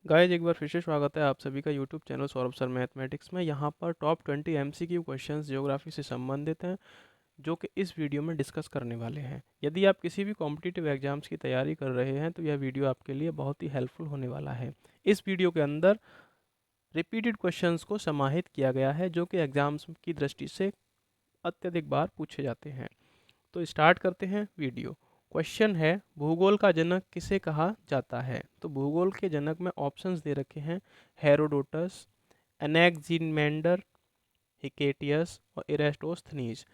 Guys एक बार फिर से स्वागत है आप सभी का YouTube channel Saurabh sir mathematics में। यहाँ पर टॉप 20 एमसीक्यू क्वेश्चंस ज्योग्राफी से संबंधित हैं जो कि इस वीडियो में डिस्कस करने वाले हैं। यदि आप किसी भी कॉम्पिटिटिव एग्जाम्स की तैयारी कर रहे हैं तो यह वीडियो आपके लिए बहुत ही हेल्पफुल होने वाला है। इस वीडियो के अंदर रिपीटेड क्वेश्चंस को समाहित किया गया है जो कि एग्जाम्स की दृष्टि से अत्यधिक बार पूछे जाते हैं। तो स्टार्ट करते हैं वीडियो। क्वेश्चन है, भूगोल का जनक किसे कहा जाता है? तो भूगोल के जनक में ऑप्शंस दे रखे हैं, हेरोडोटस, एनेक्सिमेंडर, हिकेटियस और इरेस्टोस्थनीज।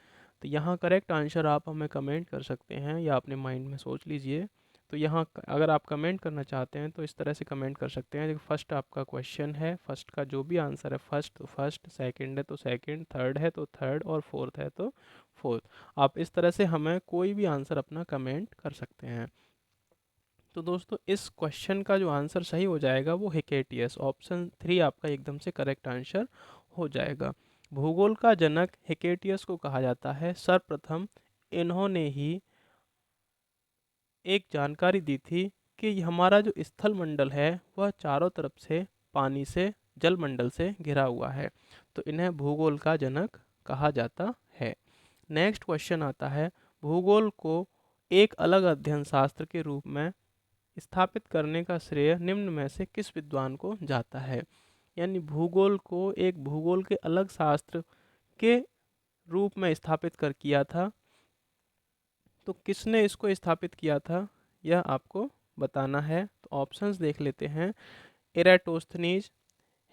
तो यहाँ करेक्ट आंसर आप हमें कमेंट कर सकते हैं या अपने माइंड में सोच लीजिए। तो यहाँ अगर आप कमेंट करना चाहते हैं तो इस तरह से कमेंट कर सकते हैं। फर्स्ट आपका क्वेश्चन है, फर्स्ट का जो भी आंसर है फर्स्ट तो फर्स्ट, सेकंड है तो सेकंड, थर्ड है तो थर्ड और फोर्थ है तो फोर्थ। आप इस तरह से हमें कोई भी आंसर अपना कमेंट कर सकते हैं। तो दोस्तों इस क्वेश्चन का जो आंसर सही हो जाएगा वो हिकेटियस, ऑप्शन 3 आपका एकदम से करेक्ट आंसर हो जाएगा। भूगोल का जनक हिकेटियस को कहा जाता है। सर्वप्रथम इन्होंने ही एक जानकारी दी थी कि हमारा जो स्थल मंडल है वह चारों तरफ से पानी से, जल मंडल से घिरा हुआ है। तो इन्हें भूगोल का जनक कहा जाता है। नेक्स्ट क्वेश्चन आता है, भूगोल को एक अलग अध्ययन शास्त्र के रूप में स्थापित करने का श्रेय निम्न में से किस विद्वान को जाता है? यानी भूगोल को एक भूगोल के अलग शास्त्र के रूप में स्थापित कर किया था। तो किसने इसको स्थापित किया था यह आपको बताना है। तो ऑप्शंस देख लेते हैं, एराटोस्थनीज,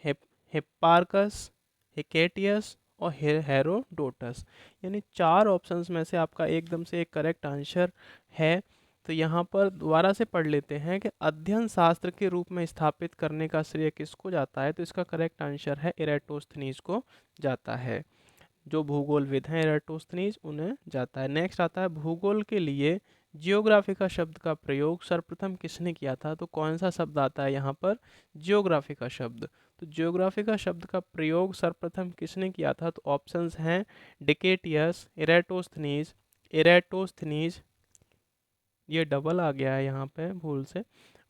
हिप्पार्कस, हिकेटियस और हेरोडोटस। यानी चार ऑप्शंस में से आपका एकदम से एक करेक्ट आंसर है। तो यहाँ पर दोबारा से पढ़ लेते हैं कि अध्ययन शास्त्र के रूप में स्थापित करने का श्रेय किसको जाता है? तो इसका करेक्ट आंसर है एराटोस्थनीज को जाता है। जो भूगोलविद हैं एराटोस्थनीज उन्हें जाता है। नेक्स्ट आता है, भूगोल के लिए जियोग्राफी का शब्द का प्रयोग सर्वप्रथम किसने किया था? तो कौन सा शब्द आता है यहाँ पर? जियोग्राफी का शब्द। तो जियोग्राफी का शब्द का प्रयोग सर्वप्रथम किसने किया था? तो ऑप्शंस हैं, डिकेटियस, एराटोस्थनीज, ये डबल आ गया है यहाँ पे भूल से,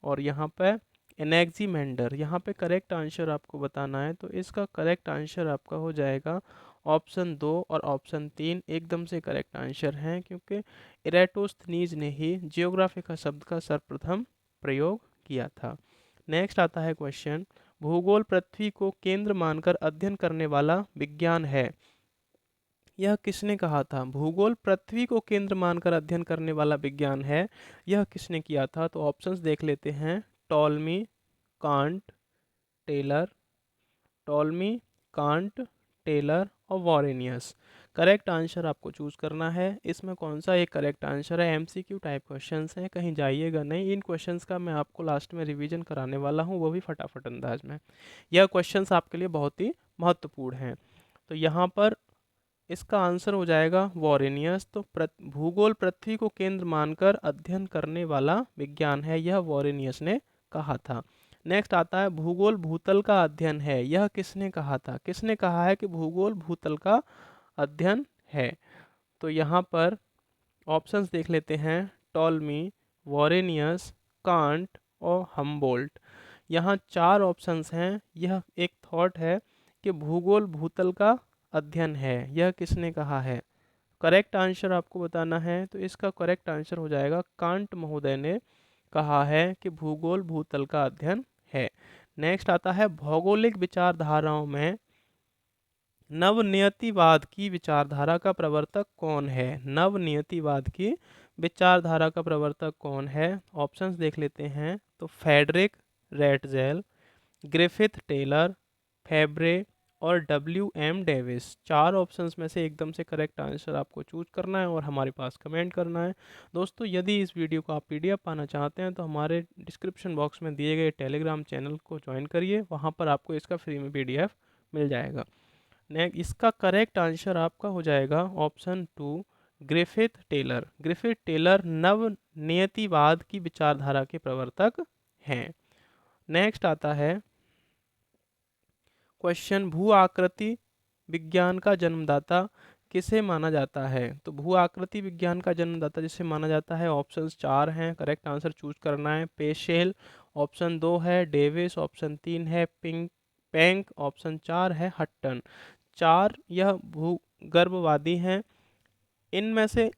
और यहाँ पे एनेक्सीमेंडर। यहाँ पे करेक्ट आंसर आपको बताना है। तो इसका करेक्ट आंसर आपका हो जाएगा ऑप्शन 2 और ऑप्शन 3 एकदम से करेक्ट आंसर हैं, क्योंकि इरेटोस्थनीज ने ही जियोग्राफी का शब्द का सर्वप्रथम प्रयोग किया था। नेक्स्ट आता है क्वेश्चन, भूगोल पृथ्वी को केंद्र मानकर अध्ययन करने वाला विज्ञान है। यह किसने कहा था? भूगोल पृथ्वी को केंद्र मानकर अध्ययन करने वाला विज्ञान है, यह किसने किया था? तो ऑप्शंस देख लेते हैं, Ptolemy, Kant, Taylor, Ptolemy, Kant, Taylor और वॉरेनियस। करेक्ट आंसर आपको चूज करना है। इसमें कौन सा एक करेक्ट आंसर है? एमसीक्यू टाइप क्वेश्चंस हैं, कहीं जाइएगा नहीं। इन क्वेश्चंस का मैं आपको लास्ट में रिवीजन कराने वाला हूं, वो भी फटाफट अंदाज में। यह क्वेश्चंस आपके लिए बहुत ही महत्वपूर्ण हैं। तो यहाँ पर इसका आंसर हो जाएगा वॉरेनियस। तो भूगोल पृथ्वी को केंद्र मानकर अध्ययन करने वाला विज्ञान है, यह वॉरेनियस ने कहा था। नेक्स्ट आता है, भूगोल भूतल का अध्ययन है, यह किसने कहा था? किसने कहा है कि भूगोल भूतल का अध्ययन है? तो यहाँ पर ऑप्शंस देख लेते हैं, टॉलमी, वॉरेनियस, कांट और हम्बोल्ट। यहाँ चार ऑप्शंस हैं। यह एक थॉट है कि भूगोल भूतल का अध्ययन है, यह किसने कहा है? करेक्ट आंसर आपको बताना है। तो इसका करेक्ट आंसर हो जाएगा, कांट महोदय ने कहा है कि भूगोल भूतल का अध्ययन है। नेक्स्ट आता है, भौगोलिक विचारधाराओं में नवनियतिवाद की विचारधारा का प्रवर्तक कौन है? नवनियतिवाद की विचारधारा का प्रवर्तक कौन है? ऑप्शंस देख लेते हैं, तो फेडरिक रेटजेल, ग्रिफिथ टेलर, फेब्रे और डब्ल्यू एम डेविस। चार ऑप्शंस में से एकदम से करेक्ट आंसर आपको चूज करना है और हमारे पास कमेंट करना है। दोस्तों यदि इस वीडियो को आप पीडीएफ पाना चाहते हैं तो हमारे डिस्क्रिप्शन बॉक्स में दिए गए टेलीग्राम चैनल को ज्वाइन करिए, वहाँ पर आपको इसका फ्री में पीडीएफ मिल जाएगा। नेक्स्ट इसका करेक्ट आंसर आपका हो जाएगा option 2, Griffith Taylor. Griffith Taylor नव नियतिवाद की विचारधारा के प्रवर्तक हैं। नेक्स्ट आता है क्वेश्चन, भू आकृति विज्ञान का जन्मदाता किसे माना जाता है? तो भू आकृति विज्ञान का जन्मदाता जिसे माना जाता है, ऑप्शंस 4 हैं, करेक्ट आंसर चूज करना है, पेशेल, ऑप्शन 2 है डेविस, ऑप्शन 3 है पेंक, ऑप्शन 4 है हट्टन। 4 यह भूगर्भवादी हैं। इनमें से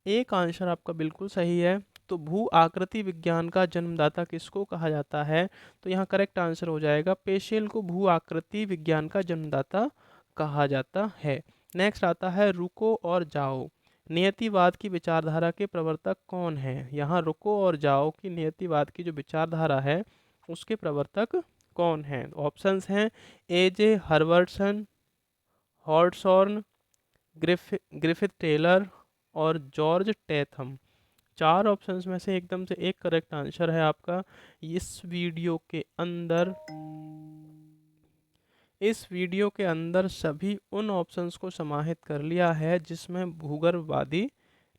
एक आंसर आपका बिल्कुल सही है। तो भू आकृति विज्ञान का जन्मदाता किसको कहा जाता है? तो यहाँ करेक्ट आंसर हो जाएगा पेशेल को भू आकृति विज्ञान का जन्मदाता कहा जाता है। नेक्स्ट आता है रुको और जाओ। नियतिवाद की विचारधारा के प्रवर्तक कौन है? यहाँ रुको और जाओ की नियतिवाद की जो विचारधारा है उसके प्रवर्तक कौन है? ऑप्शंस हैं एजे हर्बर्टसन, हॉवर्ड, ग्रिफिथ टेलर और जॉर्ज टेथम। चार ऑप्शंस में से एकदम से एक करेक्ट आंसर है आपका। इस वीडियो के अंदर सभी उन ऑप्शंस को समाहित कर लिया है जिसमें भूगर्भवादी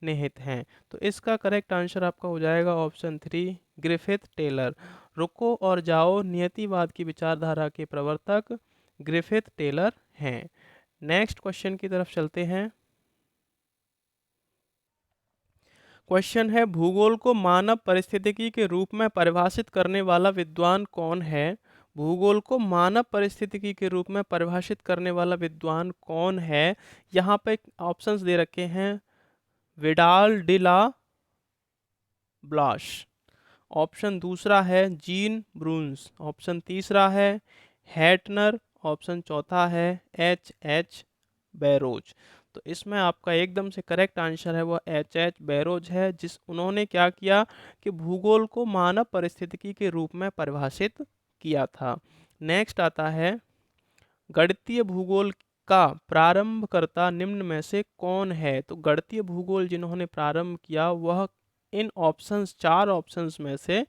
निहित हैं। तो इसका करेक्ट आंसर आपका हो जाएगा ऑप्शन 3 ग्रिफिथ टेलर। रुको और जाओ नियतिवाद की विचारधारा के प्रवर्तक ग्रिफिथ टेलर हैं। नेक्स्ट क्वेश्चन की तरफ चलते हैं। क्वेश्चन है भूगोल को मानव परिस्थितिकी के रूप में परिभाषित करने वाला विद्वान कौन है? भूगोल को मानव परिस्थितिकी के रूप में परिभाषित करने वाला विद्वान कौन है? यहाँ पे ऑप्शंस दे रखे हैं विडाल डिला ब्लाश, ऑप्शन दूसरा है जीन ब्रून्स, ऑप्शन तीसरा है हैटनर, ऑप्शन चौथा है एच बैरोज। तो इसमें आपका एकदम से करेक्ट आंसर है वो एच बैरोज है, उन्होंने क्या किया कि भूगोल को मानव परिस्थितिकी के रूप में परिभाषित किया था। नेक्स्ट आता है गणितीय भूगोल का प्रारंभकर्ता निम्न में से कौन है? तो गणितीय भूगोल जिन्होंने प्रारंभ किया वह इन ऑप्शंस 4 ऑप्शंस में से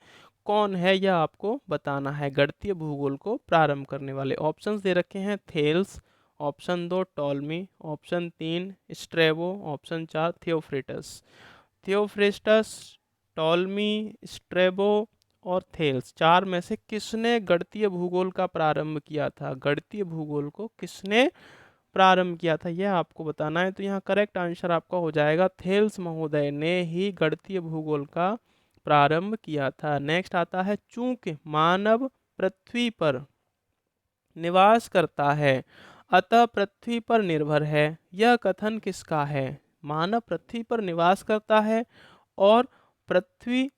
कौन है यह आपको बताना है। गणितीय भूगोल को प्रारंभ करने वाले ऑप्शंस दे रखे हैं Thales, option 2 Ptolemy, option 3 Strabo, option 4 Theophrastus, Ptolemy, Strabo और थेल्स। 4 में से किसने गणितीय भूगोल का प्रारंभ किया था? गणितीय भूगोल को किसने प्रारंभ किया था यह आपको बताना है। तो यहाँ करेक्ट आंसर आपका हो जाएगा थेल्स महोदय ने ही गणितीय भूगोल का प्रारंभ किया था। नेक्स्ट आता है चूंकि मानव पृथ्वी पर निवास करता है अतः पृथ्वी पर निर्भर है, यह कथन किसका है? मानव पृथ्वी पर निवास करता है और पृथ्वी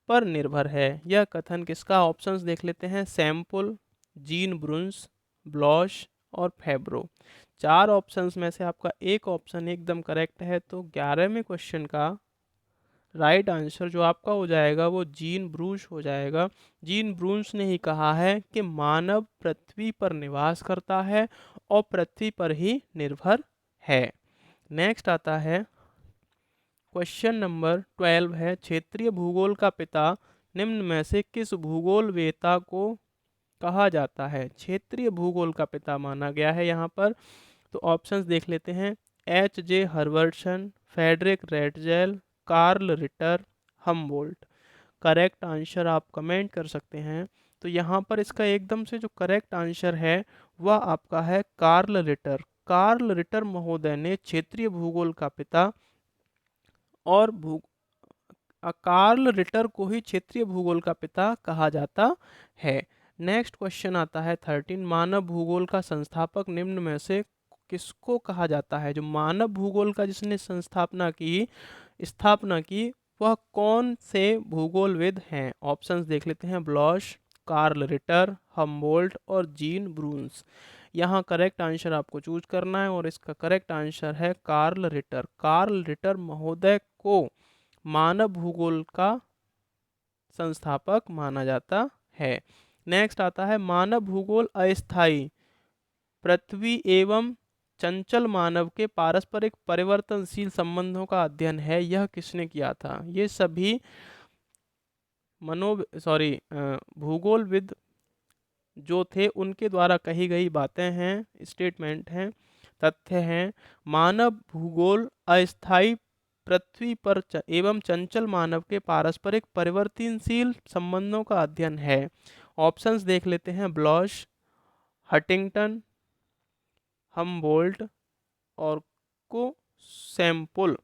पर निर्भर है, यह कथन किसका? ऑप्शंस देख लेते हैं सैम्पल, जीन ब्रून्स, ब्लॉश और फेब्रो। 4 ऑप्शंस में से आपका एक ऑप्शन एकदम करेक्ट है। तो 11वें क्वेश्चन का राइट आंसर जो आपका हो जाएगा वो जीन ब्रूस हो जाएगा। जीन ब्रूस ने ही कहा है कि मानव पृथ्वी पर निवास करता है और पृथ्वी पर ही निर्भर है। नेक्स्ट आता है क्वेश्चन नंबर 12 है क्षेत्रीय भूगोल का पिता निम्न में से किस भूगोलवेत्ता को कहा जाता है? क्षेत्रीय भूगोल का पिता माना गया है यहाँ पर। तो ऑप्शंस देख लेते हैं H Herbertson, Friedrich Ratzel, Carl Ritter, Humboldt. Correct answer आप कमेंट कर सकते हैं। तो यहाँ पर इसका एकदम से जो करेक्ट आंसर है वह आपका है कार्ल रिटर। कार्ल रिटर महोदय ने क्षेत्रीय भूगोल का पिता और कार्ल रिटर को ही क्षेत्रीय भूगोल का पिता कहा जाता है। नेक्स्ट क्वेश्चन आता है 13 मानव भूगोल का संस्थापक निम्न में से किसको कहा जाता है? जो मानव भूगोल का जिसने स्थापना की वह कौन से भूगोलविद हैं? ऑप्शंस देख लेते हैं ब्लॉश, कार्ल रिटर, हमबोल्ट और जीन ब्रून्स। यहाँ करेक्ट आंसर आपको चूज करना है और इसका करेक्ट आंसर है कार्ल रिटर। कार्ल रिटर महोदय को मानव भूगोल का संस्थापक माना जाता है। नेक्स्ट आता है मानव भूगोल अस्थायी पृथ्वी एवं चंचल मानव के पारस्परिक परिवर्तनशील संबंधों का अध्ययन है, यह किसने किया था? ये सभी भूगोलविद जो थे उनके द्वारा कही गई बातें हैं, स्टेटमेंट हैं, तथ्य हैं। मानव भूगोल अस्थायी पृथ्वी पर एवं चंचल मानव के पारस्परिक परिवर्तनशील संबंधों का अध्ययन है। ऑप्शंस देख लेते हैं ब्लॉश, हटिंगटन, हमबोल्ट और को सैम्पल।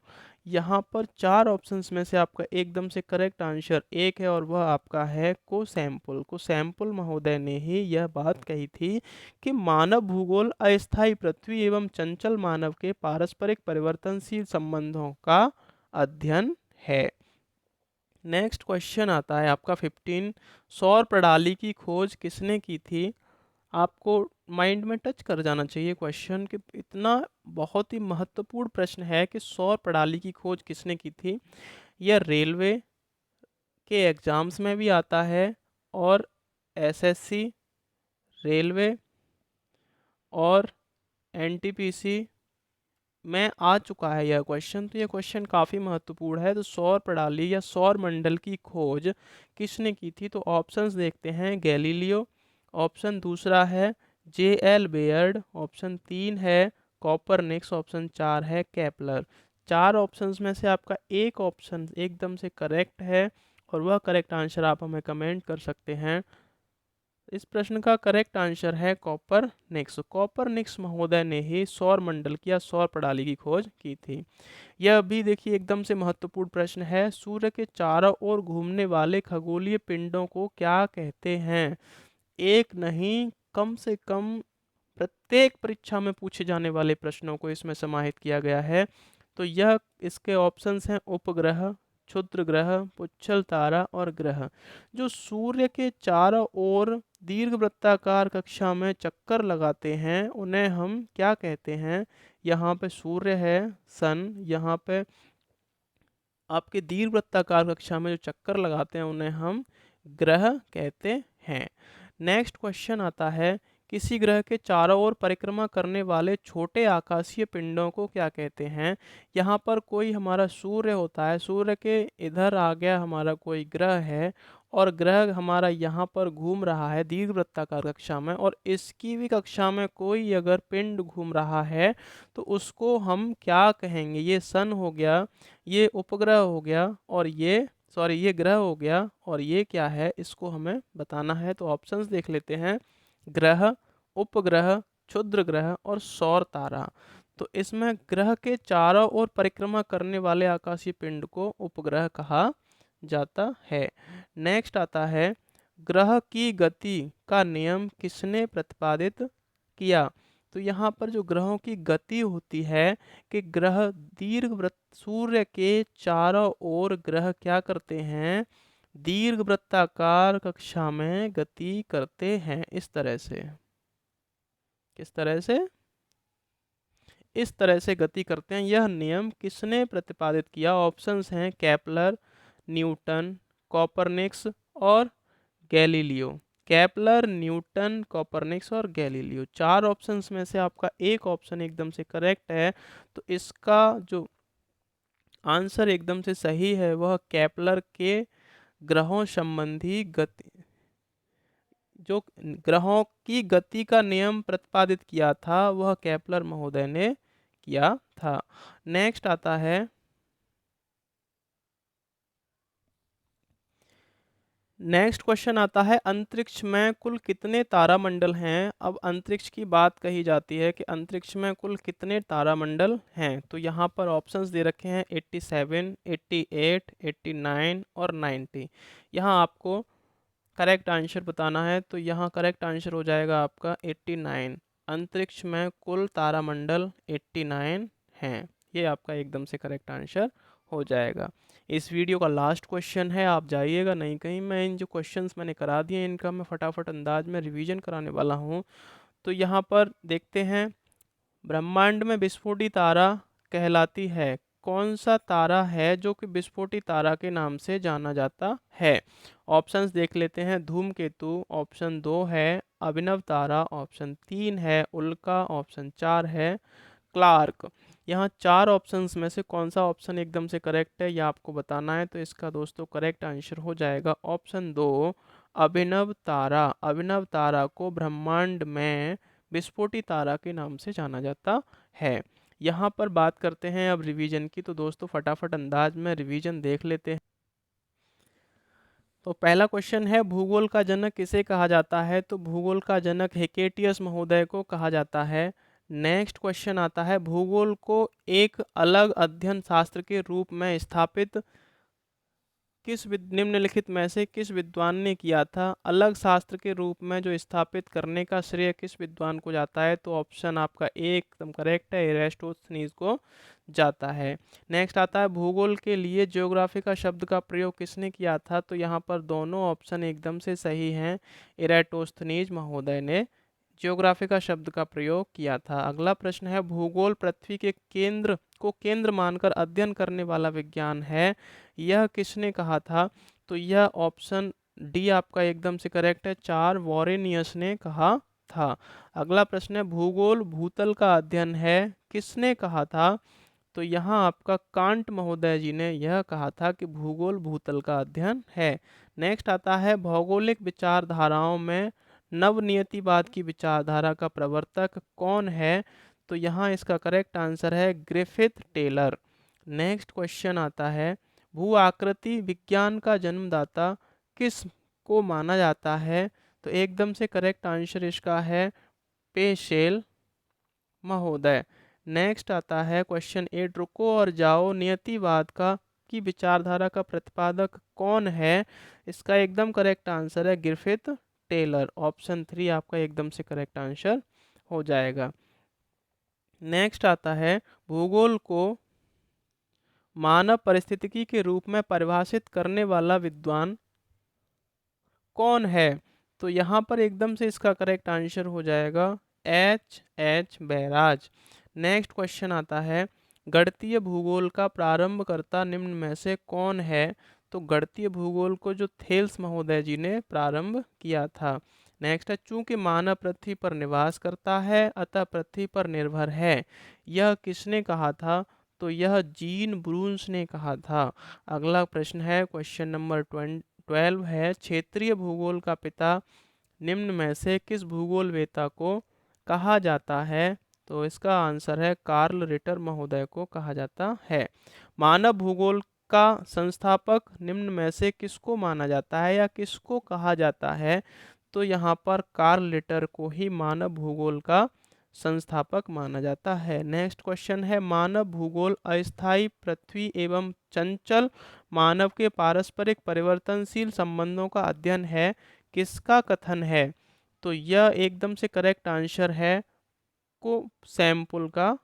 यहाँ पर 4 ऑप्शंस में से आपका एकदम से करेक्ट आंसर एक है और वह आपका है कोसैम्पल। कोसैम्पल महोदय ने ही यह बात कही थी कि मानव भूगोल अस्थायी पृथ्वी एवं चंचल मानव के पारस्परिक परिवर्तनशील संबंधों का अध्ययन है। नेक्स्ट क्वेश्चन आता है आपका 15, सौर प्रणाली की खोज किसने की थी। आपको माइंड में टच कर जाना चाहिए क्वेश्चन कि इतना बहुत ही महत्वपूर्ण प्रश्न है कि सौर प्रणाली की खोज किसने की थी। यह रेलवे के एग्जाम्स में भी आता है और एसएससी, रेलवे और एनटीपीसी में आ चुका है यह क्वेश्चन। तो यह क्वेश्चन काफ़ी महत्वपूर्ण है। तो सौर प्रणाली या सौर मंडल की खोज किसने की थी। तो ऑप्शंस देखते हैं, गैलीलियो, ऑप्शन दूसरा है जे.एल. बेयर्ड, ऑप्शन 3 है कॉपरनिकस, ऑप्शन 4 है केपलर। 4 ऑप्शंस में से आपका एक ऑप्शन एकदम से करेक्ट है और वह करेक्ट आंसर आप हमें कमेंट कर सकते हैं। इस प्रश्न का करेक्ट आंसर है कॉपरनिकस। कॉपरनिकस महोदय ने ही सौर मंडल की या सौर प्रणाली की खोज की थी। यह भी देखिए एकदम से महत्वपूर्ण प्रश्न है। सूर्य के चारों ओर घूमने वाले खगोलीय पिंडों को क्या कहते हैं। एक नहीं, कम से कम प्रत्येक परीक्षा में पूछे जाने वाले प्रश्नों को इसमें समाहित किया गया है। तो यह इसके ऑप्शंस हैं उपग्रह, क्षुद्र ग्रह, पुच्छल तारा और ग्रह। जो सूर्य के चारों ओर दीर्घवृत्ताकार कक्षा में चक्कर लगाते हैं उन्हें हम क्या कहते हैं। यहाँ पे सूर्य है सन, यहाँ पे आपके दीर्घवृत्ताकार कक्षा में जो चक्कर लगाते हैं उन्हें हम ग्रह कहते हैं। नेक्स्ट क्वेश्चन आता है, किसी ग्रह के चारों ओर परिक्रमा करने वाले छोटे आकाशीय पिंडों को क्या कहते हैं। यहाँ पर कोई हमारा सूर्य होता है, सूर्य के इधर आ गया हमारा कोई ग्रह है और ग्रह हमारा यहाँ पर घूम रहा है दीर्घवृत्ताकार कक्षा में, और इसकी भी कक्षा में कोई अगर पिंड घूम रहा है तो उसको हम क्या कहेंगे। ये सन हो गया, ये उपग्रह हो गया और ये ग्रह हो गया, और ये क्या है इसको हमें बताना है। तो ऑप्शंस देख लेते हैं, ग्रह, उपग्रह, क्षुद्र ग्रह और सौर तारा। तो इसमें ग्रह के चारों ओर परिक्रमा करने वाले आकाशीय पिंड को उपग्रह कहा जाता है। नेक्स्ट आता है, ग्रह की गति का नियम किसने प्रतिपादित किया। तो यहाँ पर जो ग्रहों की गति होती है कि ग्रह दीर्घवृत्त सूर्य के चारों ओर ग्रह क्या करते हैं, दीर्घवृत्ताकार कक्षा में गति करते हैं। इस तरह से, किस तरह से, इस तरह से गति करते हैं। यह नियम किसने प्रतिपादित किया। ऑप्शंस हैं केपलर, न्यूटन, कॉपरनिक्स और गैलीलियो। केपलर, न्यूटन, कॉपरनिक्स और गैलीलियो। 4 ऑप्शंस में से आपका एक ऑप्शन एकदम से करेक्ट है। तो इसका जो आंसर एकदम से सही है वह केपलर के ग्रहों संबंधी गति, जो ग्रहों की गति का नियम प्रतिपादित किया था वह केपलर महोदय ने किया था। नेक्स्ट आता है, नेक्स्ट क्वेश्चन आता है, अंतरिक्ष में कुल कितने तारामंडल हैं। अब अंतरिक्ष की बात कही जाती है कि अंतरिक्ष में कुल कितने तारामंडल हैं। तो यहाँ पर ऑप्शंस दे रखे हैं 87, 88, 89 और 90। यहाँ आपको करेक्ट आंसर बताना है। तो यहाँ करेक्ट आंसर हो जाएगा आपका 89। अंतरिक्ष में कुल तारामंडल 89 हैं। ये आपका एकदम से करेक्ट आंसर हो जाएगा। इस वीडियो का लास्ट क्वेश्चन है, आप जाइएगा नहीं कहीं। मैं इन जो क्वेश्चंस मैंने करा दिए इनका मैं फटाफट अंदाज में रिवीजन कराने वाला हूँ। तो यहाँ पर देखते हैं, ब्रह्मांड में विस्फोटी तारा कहलाती है कौन सा तारा है जो कि विस्फोटी तारा के नाम से जाना जाता है। ऑप्शंस देख लेते हैं, धूमकेतु, ऑप्शन 2 है अभिनव तारा, ऑप्शन 3 है उल्का, ऑप्शन 4 है क्लार्क। यहाँ 4 ऑप्शंस में से कौन सा ऑप्शन एकदम से करेक्ट है यह आपको बताना है। तो इसका दोस्तों करेक्ट आंसर हो जाएगा ऑप्शन 2 अभिनव तारा। अभिनव तारा को ब्रह्मांड में विस्फोटी तारा के नाम से जाना जाता है। यहाँ पर बात करते हैं अब रिवीजन की। तो दोस्तों फटाफट अंदाज में रिवीजन देख लेते हैं। तो पहला क्वेश्चन है, भूगोल का जनक किसे कहा जाता है। तो भूगोल का जनक हेकेटियस महोदय को कहा जाता है। नेक्स्ट क्वेश्चन आता है, भूगोल को एक अलग अध्ययन शास्त्र के रूप में स्थापित निम्नलिखित में से किस विद्वान ने किया था? अलग शास्त्र के रूप में जो स्थापित करने का श्रेय किस विद्वान को जाता है? तो ऑप्शन आपका ए एकदम करेक्ट है, एरिस्टोथनीज को जाता है। नेक्स्ट आता है, भूगोल के लिए ज्योग्राफी का शब्द का प्रयोग किसने किया था? तो यहाँ पर दोनों ऑप्शन एकदम से सही हैं, एरिस्टोथनीज महोदय ने ज्योग्राफी का शब्द का प्रयोग किया था। अगला प्रश्न है, भूगोल पृथ्वी के केंद्र को केंद्र मानकर अध्ययन करने वाला विज्ञान है, यह किसने कहा था? तो यह ऑप्शन डी आपका एकदम से करेक्ट है, चार वॉरेनियस ने कहा था। अगला प्रश्न है, भूगोल भूतल का अध्ययन है, किसने कहा था? तो यहाँ आपका कांट महोदय जी ने यह कहा था कि भूगोल भूतल का अध्ययन है। नेक्स्ट आता है, भौगोलिक विचारधाराओं में नवनियतिवाद की विचारधारा का प्रवर्तक कौन है? तो यहाँ इसका करेक्ट आंसर है ग्रिफिथ टेलर। नेक्स्ट क्वेश्चन आता है, भू आकृति विज्ञान का जन्मदाता किस को माना जाता है? तो एकदम से करेक्ट आंसर इसका है पेशेल महोदय। नेक्स्ट आता है क्वेश्चन 8, रुको और जाओ नियतिवाद का की विचारधारा का प्रतिपादक कौन है? इसका एकदम करेक्ट आंसर है ग्रिफिथ टेलर। ऑप्शन 3 आपका एकदम से करेक्ट आंसर हो जाएगा। नेक्स्ट आता है, भूगोल को मानव परिस्थितिकी के रूप में परिभाषित करने वाला विद्वान कौन है? तो यहाँ पर एकदम से इसका करेक्ट आंसर हो जाएगा एच बैराज। नेक्स्ट क्वेश्चन आता है, गणितीय भूगोल का प्रारंभकर्ता निम्न में से कौन है? तो गणितीय भूगोल को जो थेल्स महोदय जी ने प्रारंभ किया था। नेक्स्ट है, चूंकि मानव पृथ्वी पर निवास करता है अतः पृथ्वी पर निर्भर है, यह किसने कहा था? तो यह जीन ब्रून्स ने कहा था। अगला प्रश्न है क्वेश्चन नंबर 12 है, क्षेत्रीय भूगोल का पिता निम्न में से किस भूगोलवेत्ता को कहा जाता है? तो इसका आंसर है कार्ल रिटर महोदय को कहा जाता है। मानव भूगोल का संस्थापक निम्न में से किसको माना जाता है या किसको कहा जाता है? तो यहाँ पर कार्ल रिटर को ही मानव भूगोल का संस्थापक माना जाता है। नेक्स्ट क्वेश्चन है, मानव भूगोल अस्थायी पृथ्वी एवं चंचल मानव के पारस्परिक परिवर्तनशील संबंधों का अध्ययन है, किसका कथन है? तो यह एकदम से करेक्ट आंसर है को सैंपल का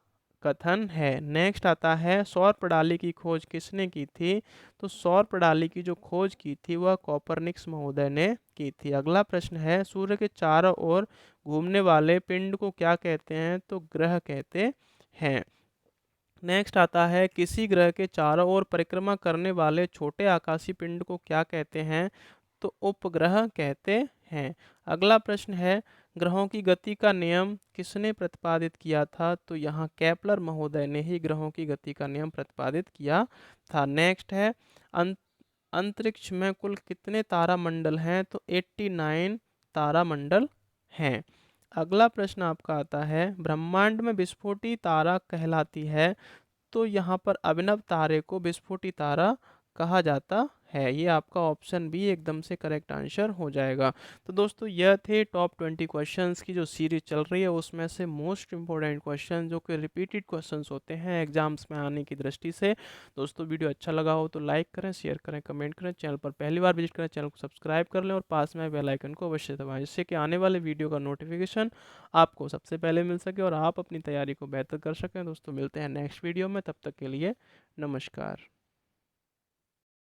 कथन है। नेक्स्ट आता है, सौर प्रणाली की खोज किसने की थी? तो सौर प्रणाली की जो खोज की थी वह कोपरनिकस महोदय ने की थी। अगला प्रश्न है, सूर्य के चारों ओर घूमने वाले पिंड को क्या कहते हैं? तो ग्रह कहते हैं। नेक्स्ट आता है, किसी ग्रह के चारों ओर परिक्रमा करने वाले छोटे आकाशीय पिंड को क्या कहते हैं? तो उपग्रह कहते हैं। अगला प्रश्न है, ग्रहों की गति का नियम किसने प्रतिपादित किया था? तो यहाँ केपलर महोदय ने ही ग्रहों की गति का नियम प्रतिपादित किया था। नेक्स्ट है, अंतरिक्ष में कुल कितने तारामंडल हैं? तो 89 तारामंडल हैं। अगला प्रश्न आपका आता है, ब्रह्मांड में विस्फोटी तारा कहलाती है, तो यहाँ पर अभिनव तारे को विस्फोटी तारा कहा जाता है। ये आपका ऑप्शन बी एकदम से करेक्ट आंसर हो जाएगा। तो दोस्तों यह थे टॉप 20 क्वेश्चंस की जो सीरीज चल रही है, उसमें से मोस्ट इंपॉर्टेंट क्वेश्चन जो कि रिपीटेड क्वेश्चंस होते हैं एग्जाम्स में आने की दृष्टि से। दोस्तों वीडियो अच्छा लगा हो तो लाइक करें, शेयर करें, कमेंट करें, चैनल पर पहली बार विजिट करें चैनल को सब्सक्राइब कर लें और पास में बेल आइकन को अवश्य दबाएं, जिससे कि आने वाले वीडियो का नोटिफिकेशन आपको सबसे पहले मिल सके और आप अपनी तैयारी को बेहतर कर सकें। दोस्तों मिलते हैं नेक्स्ट वीडियो में, तब तक के लिए नमस्कार।